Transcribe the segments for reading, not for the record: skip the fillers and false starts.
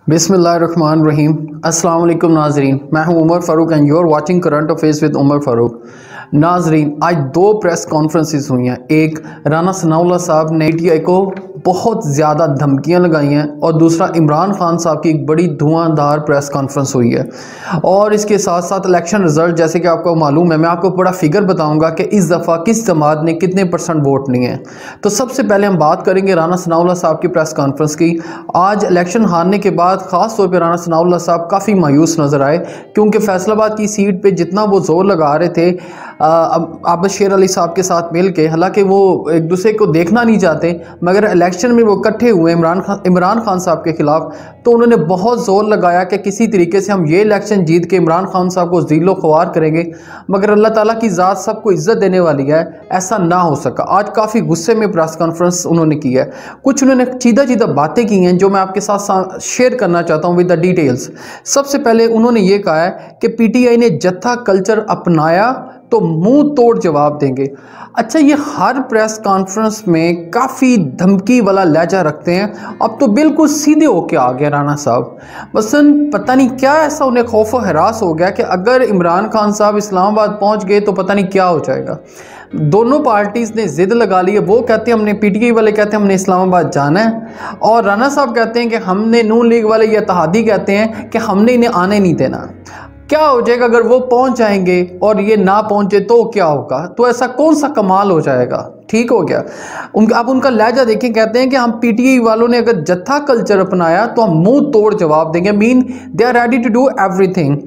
बिस्मिल्लाहिर्रहमानिर्रहीम। अस्सलाम वालेकुम नाजरीन, मैं हूं Umar Farooq and you are watching current affairs with Umar Farooq. नाजरीन, आज दो प्रेस कॉन्फ्रेंसेस हुई हैं। एक, राना सनाउल्लाह साहब ने पीटीआई को बहुत ज़्यादा धमकियां लगाई हैं, और दूसरा इमरान खान साहब की एक बड़ी धुआंधार प्रेस कॉन्फ्रेंस हुई है। और इसके साथ साथ इलेक्शन रिजल्ट, जैसे कि आपको मालूम है, मैं आपको बड़ा फिगर बताऊंगा कि इस दफ़ा किस जमात ने कितने % वोट लिए हैं। तो सबसे पहले हम बात करेंगे राना सनाउल्लाह साहब की प्रेस कॉन्फ्रेंस की। आज इलेक्शन हारने के बाद ख़ास तौर पर राना सनाउल्लाह साहब काफ़ी मायूस नज़र आए, क्योंकि फैसलाबाद की सीट पर जितना वो जोर लगा रहे थे आबद शेर अली साहब के साथ मिल के, हालांकि वो एक दूसरे को देखना नहीं चाहते, मगर इलेक्शन में वो इकट्ठे हुए इमरान खान साहब के ख़िलाफ़, तो उन्होंने बहुत ज़ोर लगाया कि किसी तरीके से हम ये इलेक्शन जीत के इमरान खान साहब को ज़ीलो ख्वार करेंगे। मगर अल्लाह ताला की ज़ात सबको इज़्ज़त देने वाली है, ऐसा ना हो सका। आज काफ़ी गुस्से में प्रेस कॉन्फ्रेंस उन्होंने की है। कुछ उन्होंने सीधा सीधा बातें की हैं जो मैं आपके साथ शेयर करना चाहता हूँ विद द डिटेल्स। सबसे पहले उन्होंने ये कहा है कि पीटीआई ने जत्था कल्चर अपनाया तो मुंह तोड़ जवाब देंगे। अच्छा, ये हर प्रेस कॉन्फ्रेंस में काफ़ी धमकी वाला लहजा रखते हैं। अब तो बिल्कुल सीधे होके आ गया राना साहब। बसन पता नहीं क्या ऐसा उन्हें खौफ व हरास हो गया कि अगर इमरान खान साहब इस्लामाबाद पहुंच गए तो पता नहीं क्या हो जाएगा। दोनों पार्टीज़ ने जिद लगा ली है। वो कहते हैं हमने, पीटीआई वाले कहते हैं हमने इस्लामाबाद जाना है, और राना साहब कहते हैं कि हमने, नून लीग वाले या इत्तेहादी कहते हैं कि हमने इन्हें आने नहीं देना। क्या हो जाएगा अगर वो पहुंच जाएंगे और ये ना पहुंचे तो क्या होगा? तो ऐसा कौन सा कमाल हो जाएगा? ठीक हो गया। आप उनका लहजा देखें, कहते हैं कि हम पीटीआई वालों ने अगर जत्था कल्चर अपनाया तो हम मुंह तोड़ जवाब देंगे। Mean they are ready to do everything.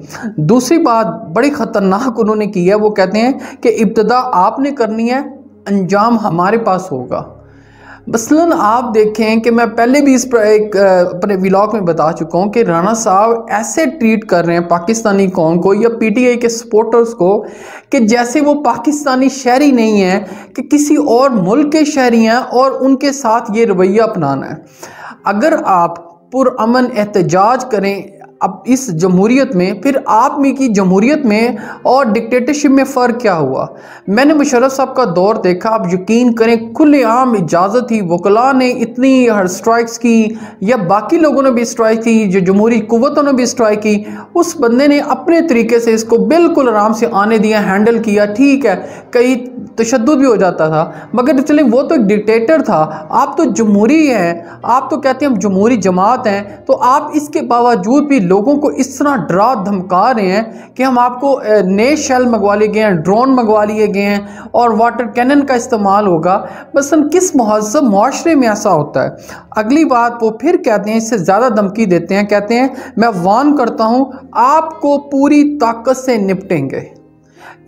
दूसरी बात बड़ी खतरनाक उन्होंने की है, वो कहते हैं कि इब्तिदा आपने करनी है, अंजाम हमारे पास होगा। मसलन आप देखें कि मैं पहले भी इस एक अपने व्लॉग में बता चुका हूं कि राना साहब ऐसे ट्रीट कर रहे हैं पाकिस्तानी कौम को या पीटीआई के सपोर्टर्स को कि जैसे वो पाकिस्तानी शहरी नहीं है, कि किसी और मुल्क के शहरी हैं और उनके साथ ये रवैया अपनाना है। अगर आप पुरअमन एहतजाज करें अब इस जमहूरियत में, फिर आप में की जमहूरियत में और डिक्टेटरशिप में फ़र्क क्या हुआ? मैंने मुशर्रफ साहब का दौर देखा, आप यकीन करें खुलेआम इजाज़त थी, वकला ने इतनी स्ट्राइक्स की या बाकी लोगों ने भी स्ट्राइक की, जो जमहूरी कुव्वतों ने भी स्ट्राइक की। उस बंदे ने अपने तरीके से इसको बिल्कुल आराम से आने दिया, हैंडल किया। ठीक है, कई तशद्दुद भी हो जाता था, मगर चले वो तो एक डिक्टेटर था, आप तो जमहूरी हैं, आप तो कहते हैं हम जमहूरी जमात हैं। तो आप इसके बावजूद भी लोगों को इस तरह डरा धमका रहे हैं कि हम आपको नए शेल मंगवा लिए गए हैं, ड्रोन मंगवा लिए गए हैं और वाटर कैनन का इस्तेमाल होगा। बसन किस महज़ब मुआशरे में ऐसा होता है? अगली बात वो फिर कहते हैं, इससे ज़्यादा धमकी देते हैं, कहते हैं मैं वार्न करता हूँ आपको पूरी ताकत से निपटेंगे।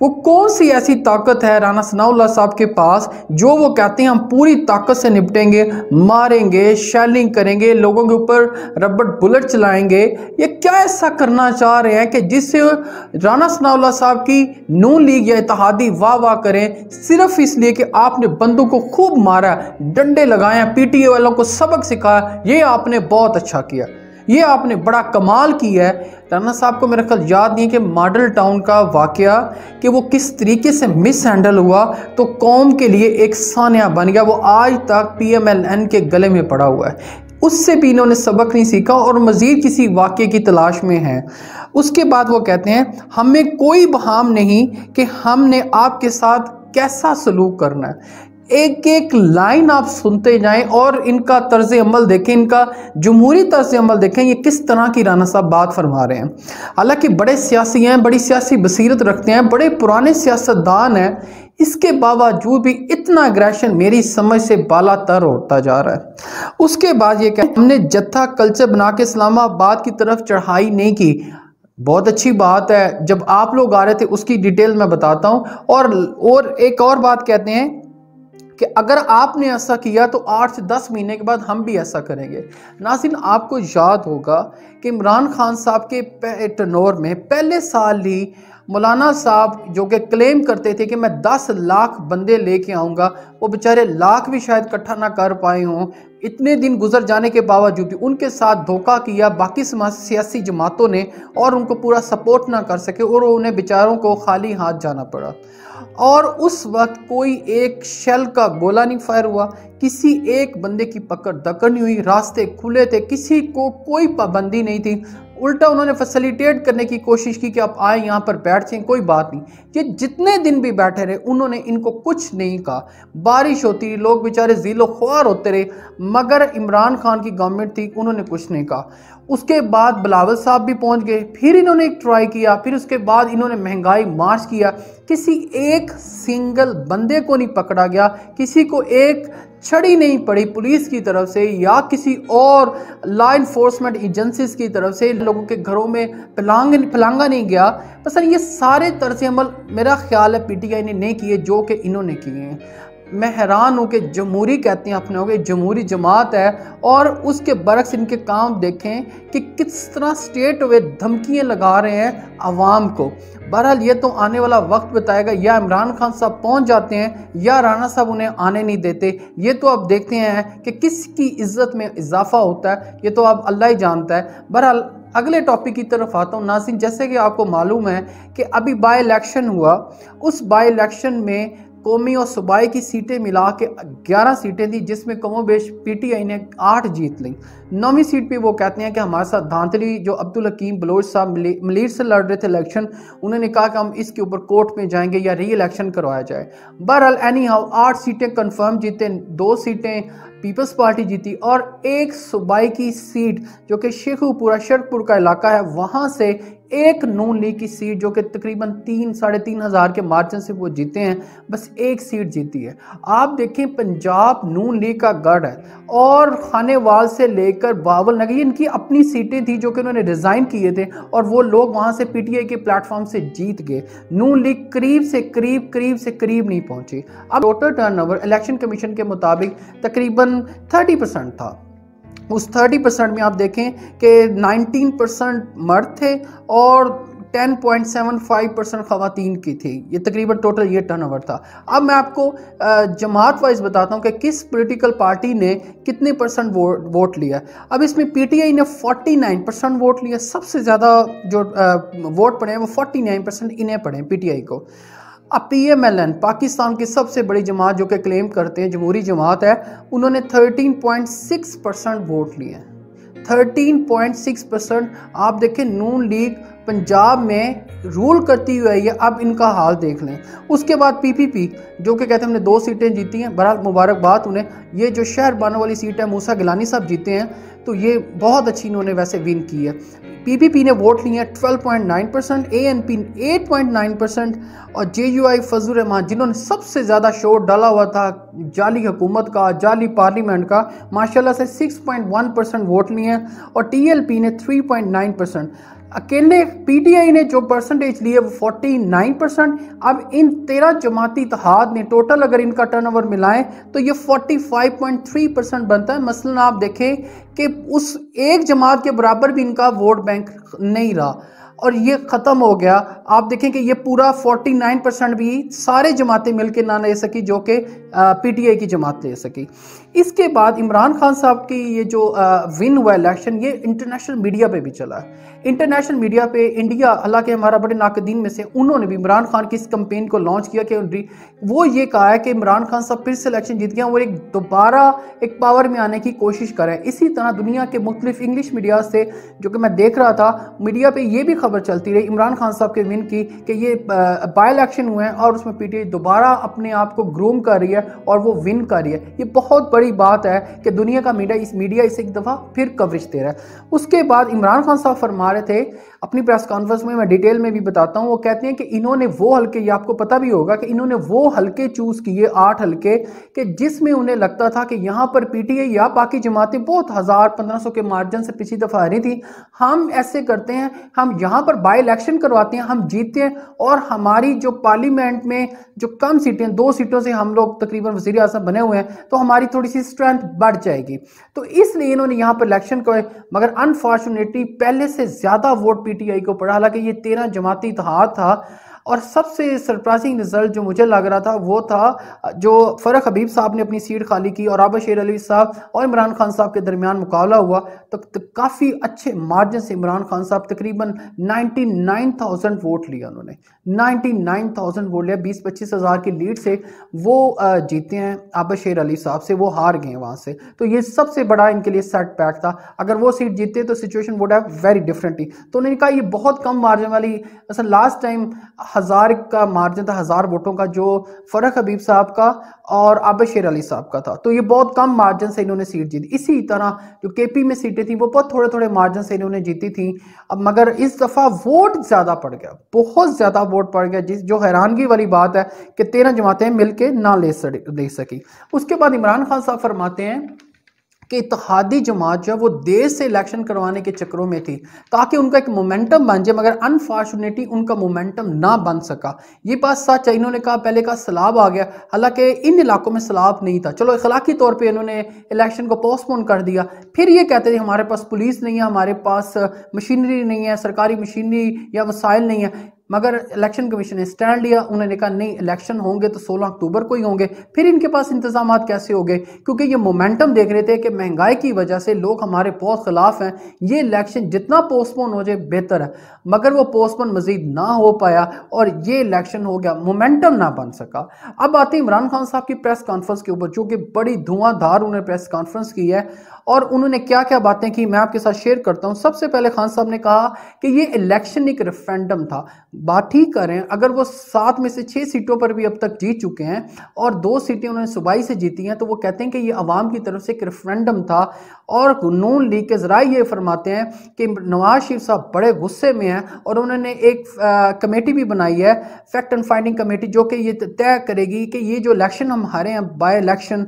वो कौन सी ऐसी ताकत है राना सनाउल्लाह साहब के पास जो वो कहते हैं हम पूरी ताकत से निपटेंगे, मारेंगे, शेलिंग करेंगे, लोगों के ऊपर रबड़ बुलेट चलाएंगे? ये क्या ऐसा करना चाह रहे हैं कि जिससे राना सनाउल्लाह साहब की नून लीग या इत्तेहादी वाह वाह करें, सिर्फ इसलिए कि आपने बंदों को खूब मारा, डंडे लगाए, पीटीआई वालों को सबक सिखाया? ये आपने बहुत अच्छा किया, ये आपने बड़ा कमाल किया है। राना साहब को मेरा ख्याल याद नहीं है कि मॉडल टाउन का वाकया कि वो किस तरीके से मिस हैंडल हुआ तो कौम के लिए एक सानिया बन गया। वो आज तक PMLN के गले में पड़ा हुआ है, उससे भी इन्होंने सबक नहीं सीखा और मज़ीद किसी वाक़े की तलाश में हैं। उसके बाद वो कहते हैं हमें कोई बहाम नहीं कि हमने आपके साथ कैसा सलूक करना है। एक एक लाइन आप सुनते जाएं और इनका तर्ज अमल देखें, इनका जमहूरी तर्ज अमल देखें, ये किस तरह की राना साहब बात फरमा रहे हैं। हालांकि बड़े सियासी हैं, बड़ी सियासी बसीरत रखते हैं, बड़े पुराने सियासतदान हैं, इसके बावजूद भी इतना एग्रेशन मेरी समझ से बाला तर होता जा रहा है। उसके बाद ये कहते हमने जत्था कल्चर बना के इस्लामाबाद की तरफ चढ़ाई नहीं की। बहुत अच्छी बात है, जब आप लोग आ रहे थे उसकी डिटेल मैं बताता हूँ। और एक और बात कहते हैं कि अगर आपने ऐसा किया तो 8 से 10 महीने के बाद हम भी ऐसा करेंगे। नाज़रीन, आपको याद होगा कि इमरान खान साहब के टर्नोवर में पहले साल ही मौलाना साहब जो कि क्लेम करते थे कि मैं 10 लाख बंदे लेके आऊँगा, वो बेचारे लाख भी शायद इकट्ठा ना कर पाए हों। इतने दिन गुजर जाने के बावजूद भी उनके साथ धोखा किया बाकी सियासी जमातों ने और उनको पूरा सपोर्ट ना कर सके और उन्हें बेचारों को खाली हाथ जाना पड़ा। और उस वक्त कोई एक शेल का गोला नहीं फायर हुआ, किसी एक बंदे की पकड़ दकड़ नहीं हुई, रास्ते खुले थे, किसी को कोई पाबंदी नहीं थी। उल्टा उन्होंने फैसिलिटेट करने की कोशिश की कि आप आए यहाँ पर बैठ जाएं, कोई बात नहीं। ये जितने दिन भी बैठे रहे उन्होंने इनको कुछ नहीं कहा। बारिश होती रही, लोग बेचारे ज़ीलो ख्वार होते रहे, मगर इमरान खान की गवर्नमेंट थी, उन्होंने कुछ नहीं कहा। उसके बाद बिलावल साहब भी पहुंच गए, फिर इन्होंने एक ट्राई किया, फिर उसके बाद इन्होंने महंगाई मार्च किया। किसी एक सिंगल बंदे को नहीं पकड़ा गया, किसी को एक छड़ी नहीं पड़ी पुलिस की तरफ से या किसी और लॉ इन्फोर्समेंट एजेंसीज की तरफ से, लोगों के घरों में फलांगा नहीं गया। बस ये सारे तर्ज अमल मेरा ख्याल है पीटीआई ने नहीं किए जो कि इन्होंने किए हैं। मैं हैरान हूँ कि जमहूरी कहते हैं अपने हो गए, जमहूरी जमात है, और उसके बरक्स इनके काम देखें कि किस तरह स्टेट वे धमकियाँ लगा रहे हैं आवाम को। बहरहाल ये तो आने वाला वक्त बताएगा, या इमरान खान साहब पहुंच जाते हैं या राणा साहब उन्हें आने नहीं देते। ये तो आप देखते हैं कि किसकी इज्जत में इजाफा होता है, ये तो आप अल्लाह ही जानता है। बहरहाल अगले टॉपिक की तरफ आता हूँ नाज़रीन। जैसे कि आपको मालूम है कि अभी बाई इलेक्शन हुआ, उस बाई इलेक्शन में कौमी और सूबाई की सीटें मिला के 11 सीटें थी, जिसमें कमोबेश पीटीआई ने 8 जीत ली। 9वीं सीट पे वो कहते हैं कि हमारे साथ धांधली, जो अब्दुल हकीम बलोच साहब मलीर से लड़ रहे थे इलेक्शन, उन्होंने कहा कि हम इसके ऊपर कोर्ट में जाएंगे या री इलेक्शन करवाया जाए। बहरहाल एनी हाउ 8 सीटें कंफर्म जीते, 2 सीटें पीपल्स पार्टी जीती और एक सूबाई की सीट जो कि शेखुपुरा शरकपुर का इलाका है, वहाँ से एक नून लीग की सीट जो कि तकरीबन 3-3.5 हज़ार के मार्जिन से वो जीते हैं, बस एक सीट जीती है। आप देखें पंजाब नून लीग का गढ़ है और खानेवाल से लेकर बावल नगर इनकी अपनी सीटें थी जो कि उन्होंने रिज़ाइन किए थे और वो लोग वहाँ से पीटीआई के प्लेटफॉर्म से जीत गए। नून लीग करीब से करीब नहीं पहुँची। अब टोटल टर्नओवर इलेक्शन कमीशन के मुताबिक तकरीबन 30% था। उस 30% में आप देखें कि 19% मर्द थे और 10.75% ख़वातीन की थी। ये तकरीबन टोटल ये टर्नओवर था। अब मैं आपको जमात वाइज बताता हूँ कि किस पॉलिटिकल पार्टी ने कितने परसेंट वोट लिया। अब इसमें पीटीआई ने 49% वोट लिया। सबसे ज़्यादा जो वोट पड़े हैं वो 49% इन्हें पड़े पीटीआई को। अब पीएमएलएन पाकिस्तान की सबसे बड़ी जमात जो कि क्लेम करते हैं जमहूरी जमात है, उन्होंने 13.6% वोट लिए। 13.6%। आप देखें नून लीग पंजाब में रूल करती हुई है, अब इनका हाल देख लें। उसके बाद पीपीपी जो कि कहते हैं हमने 2 सीटें जीती हैं, बहरहाल मुबारकबाद उन्हें। ये जो शहर बानो वाली सीट है मूसा गिलानी साहब जीते हैं, तो ये बहुत अच्छी इन्होंने वैसे विन की है। पीपीपी ने वोट लिए हैं 12.9%, एएनपी 8.9% और जेयूआई फजलुर रहमान जिन्होंने सबसे ज़्यादा शोर डाला हुआ था जाली हुकूमत का, जाली पार्लियामेंट का, माशाल्लाह से 6.1% वोट लिए हैं और टीएलपी ने 3.9%। अकेले पीटीआई ने जो परसेंटेज लिए वो 49%। अब इन 13 जमाती इत्तेहाद ने टोटल अगर इनका टर्नओवर मिलाएं तो ये 45.3% बनता है। मसलन आप देखें कि उस एक जमात के बराबर भी इनका वोट बैंक नहीं रहा और ये ख़त्म हो गया। आप देखें कि ये पूरा 49% भी सारे जमातें मिलकर ना ले सकी जो कि पीटीआई की जमात ले सकी। इसके बाद इमरान खान साहब की ये जो विन हुआ इलेक्शन, ये इंटरनेशनल मीडिया पे भी चला है। इंटरनेशनल मीडिया पे इंडिया, हालांकि हमारा बड़े नाकदीन में से, उन्होंने भी इमरान खान की इस कैंपेन को लॉन्च किया कि वो ये कहा है कि इमरान खान साहब फिर से इलेक्शन जीत गए, वो एक दोबारा एक पावर में आने की कोशिश करें। इसी तरह दुनिया के मुख्तलिफ इंग्लिश मीडिया से जो कि मैं देख रहा था, मीडिया पे ये भी खबर चलती रही इमरान खान साहब के विन की कि ये बाई इलेक्शन हुए हैं और उसमें पीटीआई दोबारा अपने आप को ग्रूम कर रही है और वो विन कर रही है। ये बहुत बड़ी बात है कि दुनिया का मीडिया इसे एक दफ़ा फिर कवरेज दे रहा है। उसके बाद इमरान खान साहब फरमा रहे थे अपनी प्रेस कॉन्फ्रेंस में, मैं डिटेल में भी बताता हूँ, वो कहते हैं कि इन्होंने वो हल्के, ये आपको पता भी होगा कि इन्होंने वो हल्के चूज़ किए 8 हल्के कि जिसमें उन्हें लगता था कि यहाँ पर पीटीआई या बाकी जमातें बहुत 1000-1500 के मार्जिन से पिछली दफ़ा आ रही थी। हम ऐसे करते हैं, हम यहाँ पर बाई इलेक्शन करवाते हैं, हम जीतते हैं और हमारी जो पार्लियामेंट में जो कम सीटें, 2 सीटों से हम लोग तकरीबन वज़ीर आज़म बने हुए हैं, तो हमारी थोड़ी सी स्ट्रेंथ बढ़ जाएगी। तो इसलिए इन्होंने यहाँ पर इलेक्शन करवाए, मगर अनफॉर्चुनेटली पहले से ज़्यादा वोट पीटीआई को पड़ा। हालांकि ये 13 जमाती इत्तेहाद था और सबसे सरप्राइजिंग रिजल्ट जो मुझे लग रहा था वो था जो फ़रक हबीब साहब ने अपनी सीट खाली की और आबा शेर अली साहब और इमरान खान साहब के दरमियान मुकाबला हुआ तो काफ़ी अच्छे मार्जिन से इमरान खान साहब तकरीबन 99,000 वोट लिया उन्होंने, 99,000 वोट लिया, 20-25 हज़ार की लीड से वो जीते हैं आबा शेर अली साहब से, वो हार गए वहाँ से। तो ये सबसे बड़ा इनके लिए सेटबैक था। अगर वो सीट जीते तो situation would have very differently. तो उन्होंने कहा ये बहुत कम मार्जिन वाली, असल लास्ट टाइम 1000 का मार्जिन था, 1000 वोटों का, जो फ़रक हबीब साहब का और आबा शेर अली साहब का था। तो ये बहुत कम मार्जिन से इन्होंने सीट जीती। इसी तरह जो केपी में सीटें थी वो बहुत थोड़े थोड़े मार्जिन से इन्होंने जीती थी। अब मगर इस दफ़ा वोट ज़्यादा पड़ गया, बहुत ज़्यादा वोट पड़ गया, जिस जो हैरानगी वाली बात है कि 13 जमातें मिलकर ना ले सकी। उसके बाद इमरान खान साहब फरमाते हैं कि इत्तेहादी जमात जो है वो देश से इलेक्शन करवाने के चक्करों में थी ताकि उनका एक मोमेंटम बन जाए, मगर अनफॉर्चुनेटली उनका मोमेंटम ना बन सका। ये बात सच है। इन्होंने कहा पहले का सैलाब आ गया, हालांकि इन इलाकों में सैलाब नहीं था, चलो अखलाकी तौर पे इन्होंने इलेक्शन को पोस्टपोन कर दिया। फिर ये कहते थे हमारे पास पुलिस नहीं है, हमारे पास मशीनरी नहीं है, सरकारी मशीनरी या वसाइल नहीं है, मगर इलेक्शन कमीशन ने स्टैंड लिया। उन्होंने कहा नहीं, इलेक्शन होंगे तो 16 अक्टूबर को ही होंगे। फिर इनके पास इंतजाम कैसे हो गए? क्योंकि ये मोमेंटम देख रहे थे कि महंगाई की वजह से लोग हमारे बहुत खिलाफ हैं, ये इलेक्शन जितना पोस्टपोन हो जाए बेहतर है, मगर वो पोस्टपोन मजीद ना हो पाया और ये इलेक्शन हो गया, मोमेंटम ना बन सका। अब आते इमरान खान साहब की प्रेस कॉन्फ्रेंस के ऊपर, जो कि बड़ी धुआंधार उन्होंने प्रेस कॉन्फ्रेंस की है और उन्होंने क्या क्या बातें की मैं आपके साथ शेयर करता हूं। सबसे पहले खान साहब ने कहा कि ये इलेक्शन एक रेफरेंडम था। बात ठीक करें, अगर वो 7 में से 6 सीटों पर भी अब तक जीत चुके हैं और 2 सीटें उन्होंने सूबाई से जीती हैं, तो वो कहते हैं कि ये अवाम की तरफ से एक रेफरेंडम था। और नून लीग के जराए ये फरमाते हैं कि नवाज शरीफ साहब बड़े गुस्से में हैं और उन्होंने एक कमेटी भी बनाई है, फैक्ट एंड फाइंडिंग कमेटी, जो कि ये तय करेगी कि ये जो इलेक्शन हम हारे हैं बाय इलेक्शन,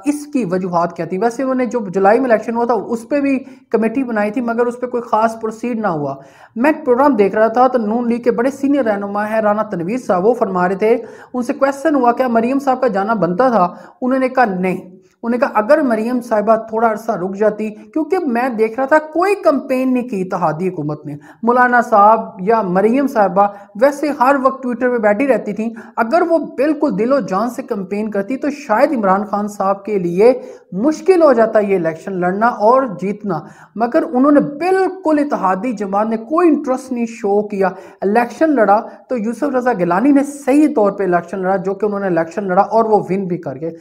इसकी वजूहत क्या थी। वैसे उन्होंने जो जुलाई में इलेक्शन हुआ था उस पर भी कमेटी बनाई थी, मगर उस पर कोई खास प्रोसीड ना हुआ। मैं प्रोग्राम देख रहा था तो नून लीग के बड़े सीनियर रहनुमा है राना तनवीर साहब, वो फरमा रहे थे, उनसे क्वेश्चन हुआ क्या मरीम साहब का जाना बनता था? उन्होंने कहा नहीं। उन्होंने कहा अगर मरीम साहिबा थोड़ा अरसा रुक जाती, क्योंकि मैं देख रहा था कोई कंपेन नहीं की इत्तेहादी हुकूमत ने, मौलाना साहब या मरीम साहिबा वैसे हर वक्त ट्विटर पे बैठी रहती थी, अगर वो बिल्कुल दिलो जान से कंपेन करती तो शायद इमरान खान साहब के लिए मुश्किल हो जाता ये इलेक्शन लड़ना और जीतना। मगर उन्होंने बिल्कुल इत्तेहादी जमात ने कोई इंटरेस्ट नहीं शो किया, इलेक्शन लड़ा तो यूसुफ रजा गिलानी ने सही तौर पर इलेक्शन लड़ा, जो कि उन्होंने इलेक्शन लड़ा और वो विन भी कर गए।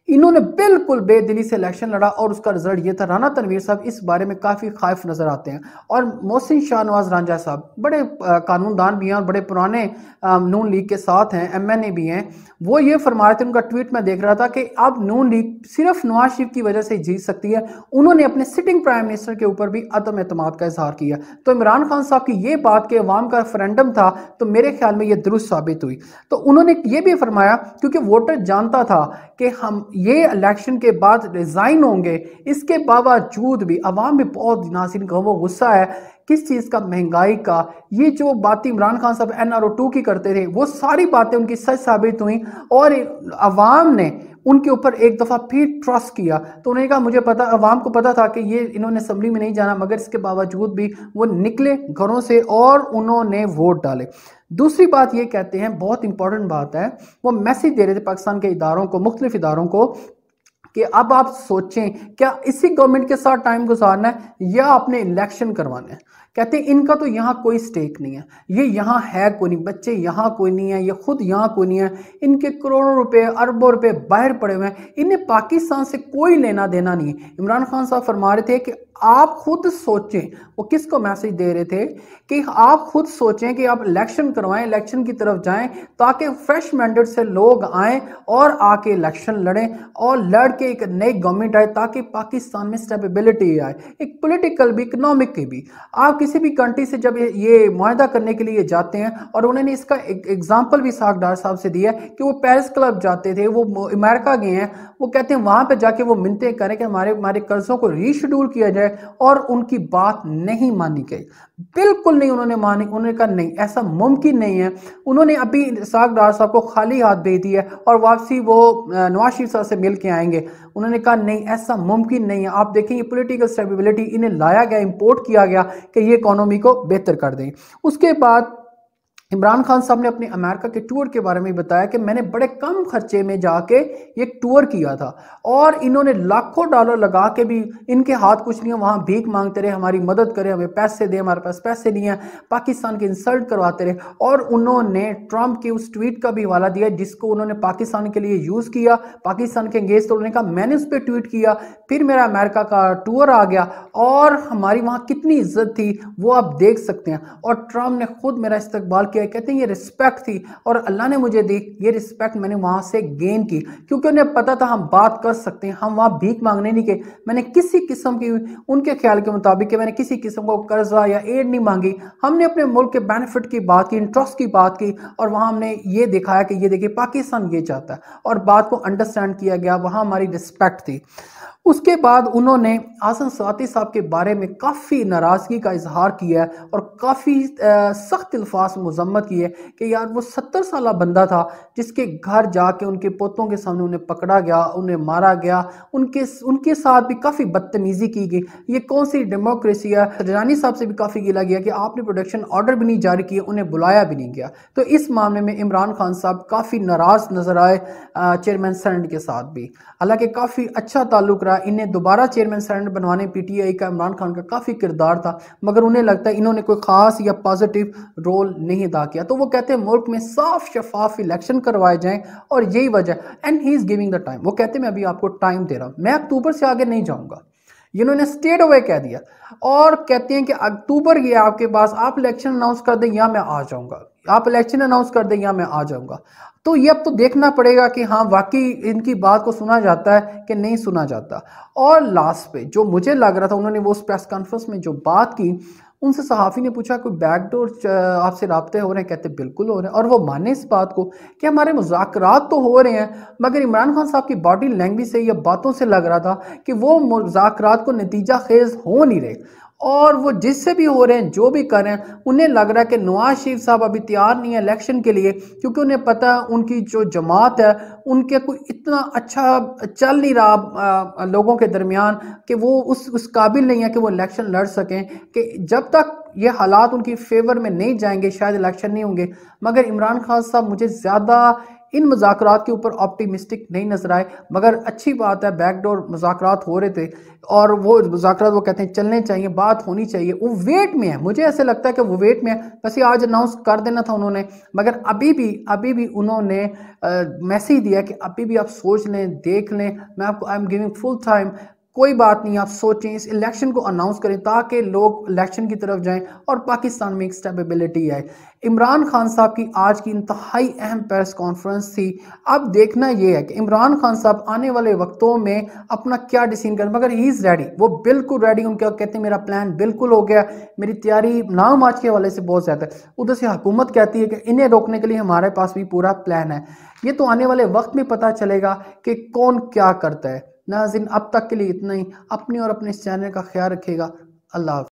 इन्होंने बिल्कुल बेदिली से इलेक्शन लड़ा और उसका रिजल्ट ये था। राना तनवीर साहब इस बारे में काफ़ी खाइफ नज़र आते हैं। और मोहसिन शाहनवाज रांझा साहब बड़े कानूनदान भी हैं और बड़े पुराने नून लीग के साथ हैं, MNA भी हैं, वो ये फरमा रहे थे, उनका ट्वीट मैं देख रहा था कि अब नून लीग सिर्फ नवाज शरीफ की वजह से जीत सकती है। उन्होंने अपने सिटिंग प्राइम मिनिस्टर के ऊपर भी अदम एतमाद का इजहार किया। तो इमरान खान साहब की ये बात कि अवाम का रेफरेंडम था, तो मेरे ख्याल में ये दुरुस्त साबित हुई। तो उन्होंने ये भी फरमाया क्योंकि वोटर जानता था कि हम ये इलेक्शन के बाद रिजाइन होंगे, इसके बावजूद भी अवाम में बहुत नाज़रीन का वो गुस्सा है किस चीज़ का, महंगाई का। ये जो बातें इमरान खान साहब NRO2 की करते थे वो सारी बातें उनकी सच साबित हुई और अवाम ने उनके ऊपर एक दफ़ा फिर ट्रस्ट किया। तो उन्होंने कहा मुझे पता, अवाम को पता था कि ये इन्होंने असम्बली में नहीं जाना, मगर इसके बावजूद भी वो निकले घरों से और उन्होंने वोट डाले। दूसरी बात ये कहते हैं, बहुत इंपॉर्टेंट बात है, वो मैसेज दे रहे थे पाकिस्तान के इदारों को, मुख्तलिफ इदारों को, कि अब आप सोचें क्या इसी गवर्नमेंट के साथ टाइम गुजारना है या अपने इलेक्शन करवाने हैं। कहते हैं इनका तो यहाँ कोई स्टेक नहीं है, ये यहाँ है कोई नहीं, बच्चे यहाँ कोई नहीं है, ये खुद यहाँ कोई नहीं है, इनके करोड़ों रुपए अरबों रुपए बाहर पड़े हुए हैं, इन्हें पाकिस्तान से कोई लेना देना नहीं है। इमरान खान साहब फरमा रहे थे कि आप खुद सोचें, वो किसको मैसेज दे रहे थे कि आप खुद सोचें कि आप इलेक्शन करवाएं, इलेक्शन की तरफ जाएं, ताकि फ्रेश मैंडेट से लोग आएँ और आके इलेक्शन लड़ें और लड़ के एक नई गवर्नमेंट आए, ताकि पाकिस्तान में स्टेबिलिटी आए, एक पॉलिटिकल भी, इकोनॉमिक की भी। आप किसी भी कंट्री से जब ये मुआहदा करने के लिए जाते हैं, और उन्होंने इसका एक एग्जाम्पल भी साग डार साहब से दिया कि वो पेरिस क्लब जाते थे, वो अमेरिका गए हैं, वो कहते हैं वहां पे जाके वो मिन्नतें करें कि हमारे कर्जों को रीशेड्यूल किया जाए, और उनकी बात नहीं मानी गई, बिल्कुल नहीं उन्होंने मानी। उन्होंने कहा नहीं, ऐसा मुमकिन नहीं है। उन्होंने अभी साग डार साहब को खाली हाथ भेज दिया और वापसी वो नवाज शरीफ साहब से मिल के आएंगे। उन्होंने कहा नहीं, ऐसा मुमकिन नहीं है। आप देखें ये पॉलिटिकल स्टेबिलिटी इन्हें लाया गया, इंपोर्ट किया गया कि ये इकोनॉमी को बेहतर कर दें। उसके बाद इमरान खान साहब ने अपने अमेरिका के टूर के बारे में बताया कि मैंने बड़े कम खर्चे में जाके ये टूर किया था और इन्होंने लाखों डॉलर लगा के भी इनके हाथ कुछ नहीं है, वहाँ भीख मांगते रहे, हमारी मदद करें, हमें पैसे दें, हमारे पास पैसे नहीं है, पाकिस्तान की इंसल्ट करवाते रहे। और उन्होंने ट्रंप के उस ट्वीट का भी हवाला दिया जिसको उन्होंने पाकिस्तान के लिए यूज़ किया, पाकिस्तान के अंगेज, तो उन्होंने कहा मैंने उस पर ट्वीट किया, फिर मेरा अमेरिका का टूर आ गया और हमारी वहाँ कितनी इज्जत थी वो आप देख सकते हैं। और ट्रंप ने खुद मेरा इस्तकबाल किया, कहते हैं ये रिस्पेक्ट थी और अल्लाह ने मुझे दी, ये रिस्पेक्ट मैंने वहाँ से गेन की क्योंकि उन्हें पता था हम बात कर सकते हैं, हम वहाँ भीख मांगने नहीं गए। मैंने किसी किस्म की, उनके ख्याल के मुताबिक कि मैंने किसी किस्म को कर्जा या एड नहीं मांगी, हमने अपने मुल्क के बेनिफिट की बात की, इंटरेस्ट की बात की और वहाँ हमने ये दिखाया कि ये देखिए पाकिस्तान ये चाहता है और बात को अंडरस्टैंड किया गया, वहाँ हमारी रिस्पेक्ट थी। उसके बाद उन्होंने हसन स्वाति साहब के बारे में काफ़ी नाराज़गी का इजहार किया है और काफ़ी सख्त अल्फाज में मजम्मत की है कि यार वो 70 साल बंदा था जिसके घर जाके उनके पोतों के सामने उन्हें पकड़ा गया, उन्हें मारा गया, उनके साथ भी काफ़ी बदतमीज़ी की गई। ये कौन सी डेमोक्रेसी है। रजानी साहब से भी काफ़ी गिला गया कि आपने प्रोटेक्शन ऑर्डर भी नहीं जारी किए, उन्हें बुलाया भी नहीं गया। तो इस मामले में इमरान खान साहब काफ़ी नाराज़ नजर आए चेयरमैन सेनेट के साथ भी। हालांकि काफ़ी अच्छा ताल्लुक रहा, इन्हें दोबारा चेयरमैन सेनेट बनवाने पीटीआई का इमरान खान का काफ़ी किरदार था, मगर उन्हें लगता है इन्होंने कोई ख़ास या पॉजिटिव रोल नहीं अदा किया। तो वो कहते हैं मुल्क में साफ शफाफ इलेक्शन करवाए जाएं और यही वजह, and he is giving the time. वो कहते हैं मैं अभी आपको टाइम दे रहा हूँ, मैं अक्टूबर से आगे नहीं जाऊँगा, इन्होंने स्टेट अवे कह दिया और कहते हैं कि अक्टूबर ये आपके पास, आप इलेक्शन अनाउंस कर दें या मैं आ जाऊँगा, आप इलेक्शन अनाउंस कर दें या मैं आ जाऊँगा। तो ये अब तो देखना पड़ेगा कि हाँ वाकई इनकी बात को सुना जाता है कि नहीं सुना जाता। और लास्ट पे जो मुझे लग रहा था, उन्होंने वो उस प्रेस कॉन्फ्रेंस में जो बात की, उनसे सहाफ़ी ने पूछा कोई बैकडोर आपसे राब्ते हो रहे हैं, कहते बिल्कुल हो रहे हैं और वो माने इस बात को कि हमारे मुज़ाकरात तो हो रहे हैं, मगर इमरान खान साहब की बॉडी लैंग्वेज से या बातों से लग रहा था कि वो मुज़ाकरात को नतीजा खेज हो नहीं रहे और वो जिससे भी हो रहे हैं, जो भी कर रहे हैं, उन्हें लग रहा है कि नवाज शरीफ साहब अभी तैयार नहीं है इलेक्शन के लिए क्योंकि उन्हें पता है उनकी जो जमात है उनके कोई इतना अच्छा चल नहीं रहा लोगों के दरमियान कि वो उस काबिल नहीं है कि वो इलेक्शन लड़ सकें, कि जब तक ये हालात उनकी फेवर में नहीं जाएंगे शायद इलेक्शन नहीं होंगे। मगर इमरान खान साहब मुझे ज़्यादा इन मुज़ाकरात के ऊपर ऑप्टिमिस्टिक नहीं नजर आए, मगर अच्छी बात है बैकडोर मुज़ाकरात हो रहे थे और वो मुज़ाकरात वो कहते हैं चलने चाहिए, बात होनी चाहिए, वो वेट में है। मुझे ऐसे लगता है कि वो वेट में है, बस ये आज अनाउंस कर देना था उन्होंने, मगर अभी भी उन्होंने मैसेज दिया कि अभी भी आप सोच लें, देख लें, मैं आपको I am giving full time, कोई बात नहीं, आप सोचें, इस इलेक्शन को अनाउंस करें ताकि लोग इलेक्शन की तरफ जाएं और पाकिस्तान में एक स्टेबिलिटी आए। इमरान खान साहब की आज की इंतहाई अहम प्रेस कॉन्फ्रेंस थी। अब देखना यह है कि इमरान खान साहब आने वाले वक्तों में अपना क्या डिसीजन करें, मगर ही इज़ रेडी, वो बिल्कुल रेडी। उनके कहते हैं मेरा प्लान बिल्कुल हो गया, मेरी तैयारी नाम आज के हवाले से बहुत ज़्यादा है। उधर से हुकूमत कहती है कि इन्हें रोकने के लिए हमारे पास भी पूरा प्लान है। ये तो आने वाले वक्त में पता चलेगा कि कौन क्या करता है। नाज़रीन अब तक के लिए इतना ही। अपनी और अपने इस चैनल का ख्याल रखिएगा। अल्लाह हाफ़िज़।